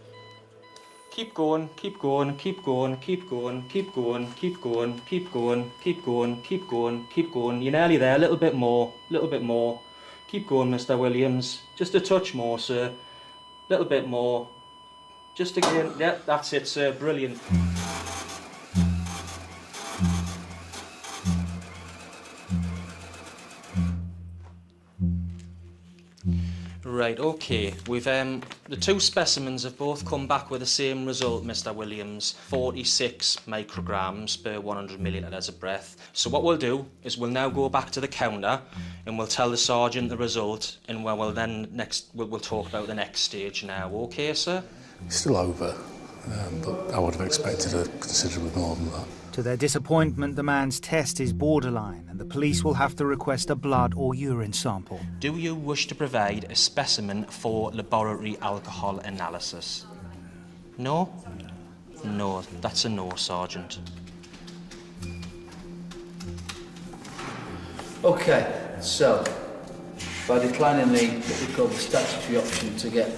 S11: Keep going, keep going, keep going, keep going, keep going, keep going, keep going, keep going, keep going, keep going. You're nearly there, a little bit more, little bit more. Keep going, Mr. Williams. Just a touch more, sir. Little bit more. Just again, yeah, that's it, sir, brilliant. Right, OK. We've the two specimens have both come back with the same result, Mr. Williams. 46 micrograms per 100 millilitres of breath. So what we'll do is we'll now go back to the counter and we'll tell the sergeant the result, and we'll then we'll talk about the next stage now. OK, sir?
S10: Still over, but I would have expected a considerably more than that.
S1: To their disappointment, the man's test is borderline, and the police will have to request a blood or urine sample.
S11: Do you wish to provide a specimen for laboratory alcohol analysis? No? No, that's a no, Sergeant.
S2: OK, so, by declining what we call the statutory option to get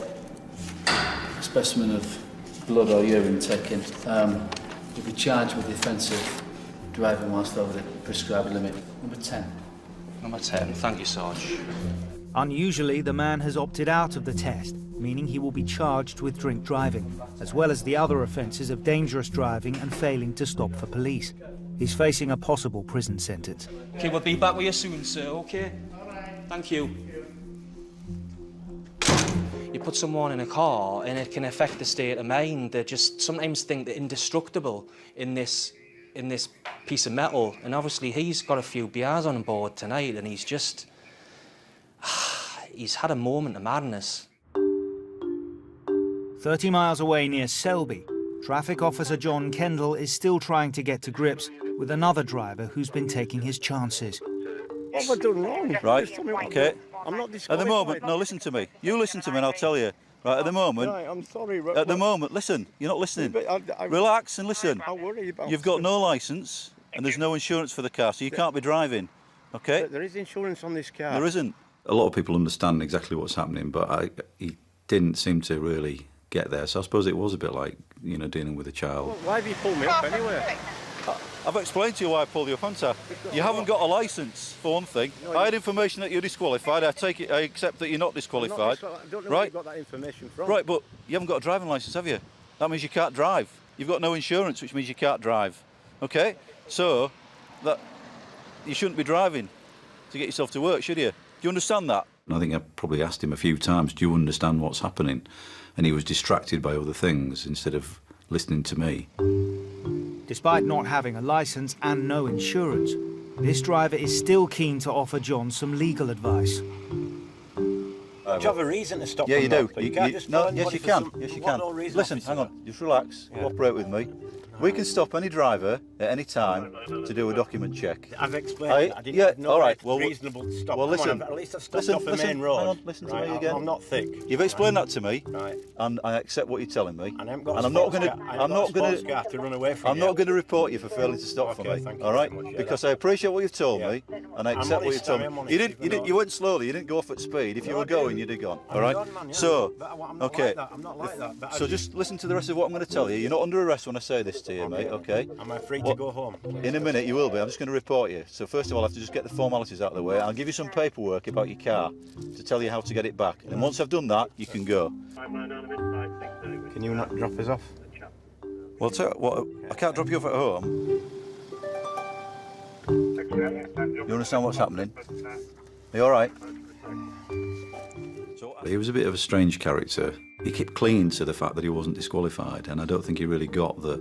S2: a specimen of blood or urine taken, you'll be charged with the offence of driving whilst over the prescribed limit. Number 10.
S11: Number 10, thank you, Sarge.
S1: Unusually, the man has opted out of the test, meaning he will be charged with drink driving, as well as the other offences of dangerous driving and failing to stop for police. He's facing a possible prison sentence.
S11: OK, we'll be back with you soon, sir, OK? Thank you. You put someone in a car and it can affect the state of mind. They just sometimes think they're indestructible in this piece of metal. And obviously he's got a few beers on board tonight and he's just... he's had a moment of madness.
S1: 30 miles away near Selby, traffic officer John Kendall is still trying to get to grips with another driver who's been taking his chances.
S22: What have I done wrong?
S5: Right, OK.
S22: I'm not
S5: At the moment, no, listen to me. You listen to me and I'll tell you. Right, at the moment...
S22: Right, I'm sorry.
S5: At the moment, listen, you're not listening. Relax and listen.
S22: I worry about
S5: You've got no licence and there's no insurance for the car, so you can't be driving, OK?
S22: There is insurance on this car.
S5: There isn't. A lot of people understand exactly what's happening, but he didn't seem to really get there. So I suppose it was a bit like, you know, dealing with a child.
S22: Well, why have you pulled me up anyway?
S5: I've explained to you why I pulled you up, haven't I? You haven't got a licence, for one thing.
S22: No,
S5: I had information that you're disqualified. I accept that you're not disqualified.
S22: I don't know
S5: right?
S22: where you got that information from.
S5: Right, but you haven't got a driving licence, have you? That means you can't drive. You've got no insurance, which means you can't drive. OK? So, that you shouldn't be driving to get yourself to work, should you? Do you understand that? I think I probably asked him a few times, do you understand what's happening? And he was distracted by other things instead of listening to me.
S1: Despite not having a licence and no insurance, this driver is still keen to offer John some legal advice.
S22: Do you have a reason to stop?
S5: Yeah, you do.
S22: You can't just
S5: no,
S22: find
S5: yes,
S22: money
S5: you
S22: for
S5: can.
S22: some-
S5: Yes, you
S22: what
S5: can.
S22: no reason,
S5: Listen,
S22: officer?
S5: hang on. Just relax.
S22: Yeah.
S5: Cooperate with me. We can stop any driver at any time to do a document check.
S22: I've explained that. I didn't have no
S5: all right. Well,
S22: reasonable to stop.
S5: Well,
S22: Come
S5: listen.
S22: on, at least I've stopped off a main road.
S5: Hang on, listen to me again.
S22: I'm not thick.
S5: You've explained that to me,
S22: right?
S5: And I accept what you're telling me.
S22: And I haven't got
S5: and
S22: a
S5: I'm not
S22: sports
S5: going
S22: car.
S5: to. I'm not going
S22: to run away from.
S5: I'm not going to report you for failing to stop for me.
S22: Thank you
S5: all right?
S22: very much, yeah,
S5: Because I appreciate what you've told me, and I accept what you've told me. You went slowly. You didn't go off at speed. If you were going, you'd have gone. All right? So, okay.
S22: I'm not like that.
S5: So just listen to the rest of what I'm going to tell you. You're not under arrest when I say this to you, mate. Okay?
S22: Am I free to go home?
S5: In a minute you will be. I'm just going to report you. So first of all I have to just get the formalities out of the way. I'll give you some paperwork about your car to tell you how to get it back. And once I've done that, you can go.
S22: Can you not drop us off?
S5: Well, I can't drop you off at home. You understand what's happening? Are you all right? He was a bit of a strange character. He kept clinging to the fact that he wasn't disqualified, and I don't think he really got that.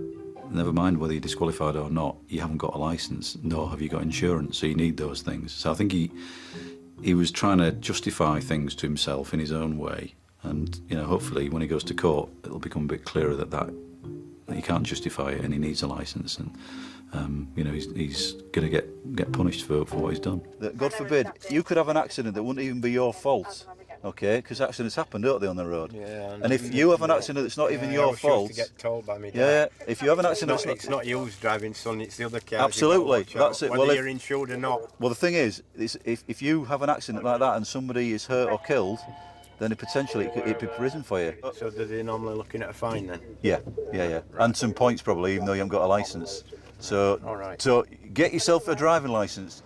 S5: Never mind whether you're disqualified or not, you haven't got a licence, nor have you got insurance, so you need those things. So I think he was trying to justify things to himself in his own way, and hopefully when he goes to court, it'll become a bit clearer that he can't justify it, and he needs a licence, and he's going to get punished for what he's done. God forbid, you could have an accident that wouldn't even be your fault. Okay, because accidents happen, don't they, on the road?
S22: Yeah.
S5: And if you have an accident that's not even your fault,
S22: to get told by me.
S5: Yeah. If you have an accident,
S22: it's not you who's driving, son. It's the other car.
S5: Absolutely, that's it.
S22: Whether you're insured or not.
S5: Well, the thing is, if you have an accident like that and somebody is hurt or killed, then potentially it'd be prison for you.
S22: So are they normally looking at a fine then?
S5: Yeah. And some points probably, even though you haven't got a licence. So,
S22: all right.
S5: So get yourself a driving licence.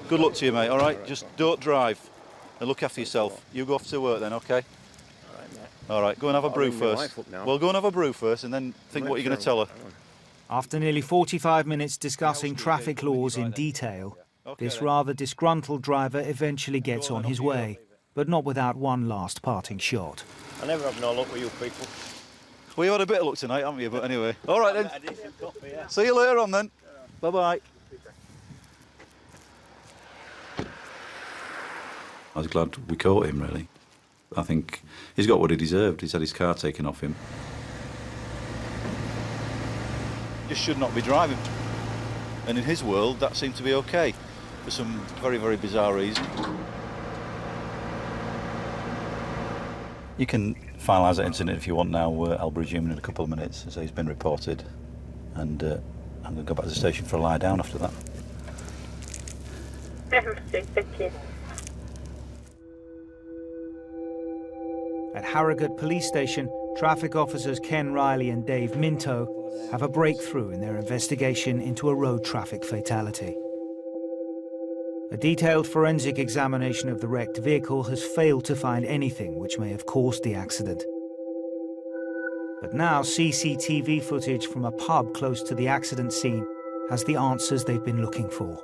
S5: Good luck to you, mate, all right? Just don't drive and look after yourself. You go off to work then, okay?
S22: All right, mate.
S5: All right, go and have a brew first. Well, go and have a brew first and then think what you're going to tell her.
S1: After nearly 45 minutes discussing traffic laws in detail, this rather disgruntled driver eventually gets on his way, but not without one last parting shot.
S22: I never have no luck with you people.
S5: Well, you had a bit of luck tonight, haven't you? But anyway. All right, then. See you later on, then. Bye-bye. I was glad we caught him, really. I think he's got what he deserved. He's had his car taken off him. Just should not be driving. And in his world, that seemed to be okay, for some very, very bizarre reason. You can finalise that incident if you want now. I'll resume in a couple of minutes, as he's been reported. And I'm going to go back to the station for a lie down after that.
S14: Thank you.
S1: At Harrogate Police Station, traffic officers Ken Riley and Dave Minto have a breakthrough in their investigation into a road traffic fatality. A detailed forensic examination of the wrecked vehicle has failed to find anything which may have caused the accident. But now CCTV footage from a pub close to the accident scene has the answers they've been looking for.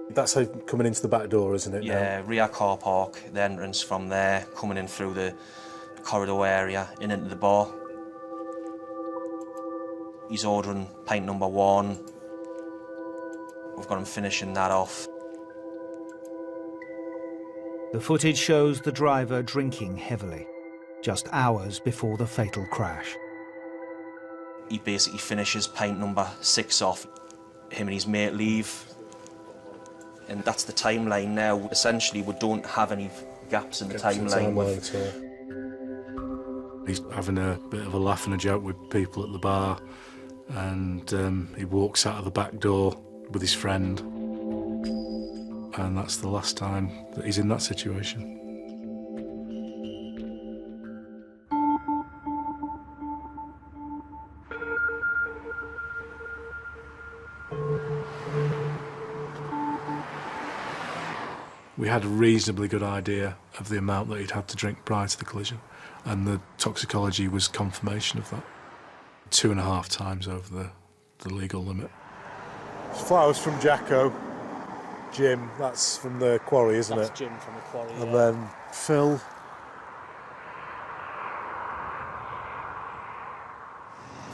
S4: That's how coming into the back door, isn't it?
S11: Yeah, rear car park, the entrance from there, coming in through the corridor area, in into the bar. He's ordering pint number 1. We've got him finishing that off.
S1: The footage shows the driver drinking heavily, just hours before the fatal crash.
S11: He basically finishes pint number 6 off. Him and his mate leave. And that's the timeline now. Essentially, we don't have any gaps in the timeline.
S10: He's having a bit of a laugh and a joke with people at the bar, and he walks out of the back door with his friend, and that's the last time that he's in that situation. We had a reasonably good idea of the amount that he'd had to drink prior to the collision, and the toxicology was confirmation of that. 2.5 times over the legal limit.
S4: Flowers from Jacko, Jim, that's from the quarry, isn't it?
S23: That's Jim from the quarry,
S4: And then Phil.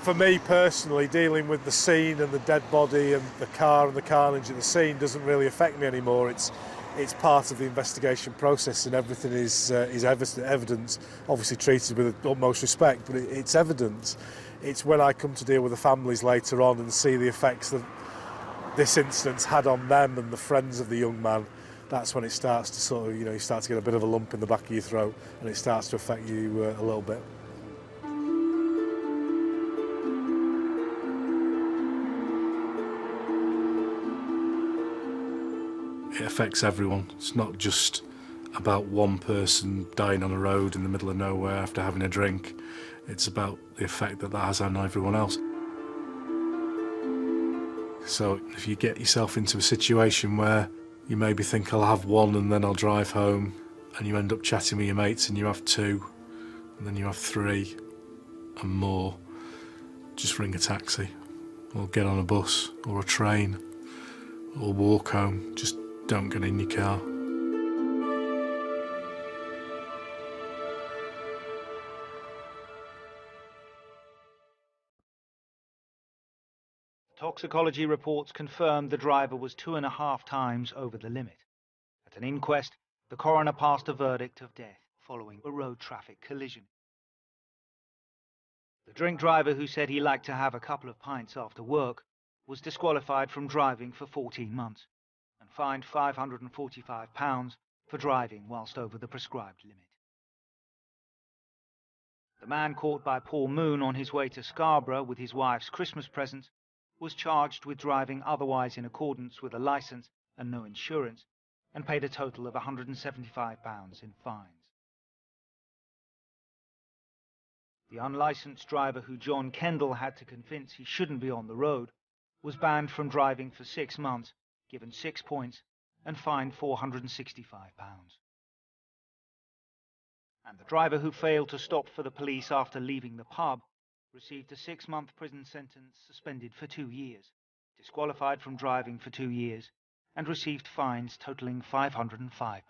S4: For me personally, dealing with the scene and the dead body and the car and the carnage at the scene doesn't really affect me anymore. It's it's part of the investigation process, and everything is evidence, obviously treated with the utmost respect, but it's evidence. It's when I come to deal with the families later on and see the effects that this incident's had on them and the friends of the young man, that's when it starts to sort of, you start to get a bit of a lump in the back of your throat, and it starts to affect you a little bit.
S10: It affects everyone. It's not just about one person dying on a road in the middle of nowhere after having a drink. It's about the effect that has on everyone else. So if you get yourself into a situation where you maybe think I'll have one and then I'll drive home, and you end up chatting with your mates and you have two, and then you have three and more, just ring a taxi or get on a bus or a train or walk home. Just don't get in your car.
S1: Toxicology reports confirmed the driver was 2.5 times over the limit. At an inquest, the coroner passed a verdict of death following a road traffic collision. The drink driver, who said he liked to have a couple of pints after work, was disqualified from driving for 14 months and fined £545 for driving whilst over the prescribed limit. The man caught by Paul Moon on his way to Scarborough with his wife's Christmas presents was charged with driving otherwise in accordance with a licence and no insurance, and paid a total of £175 in fines. The unlicensed driver, who John Kendall had to convince he shouldn't be on the road, was banned from driving for 6 months, given 6 points, and fined £465. And the driver, who failed to stop for the police after leaving the pub, received a 6-month prison sentence, suspended for 2 years, disqualified from driving for 2 years, and received fines totalling £505.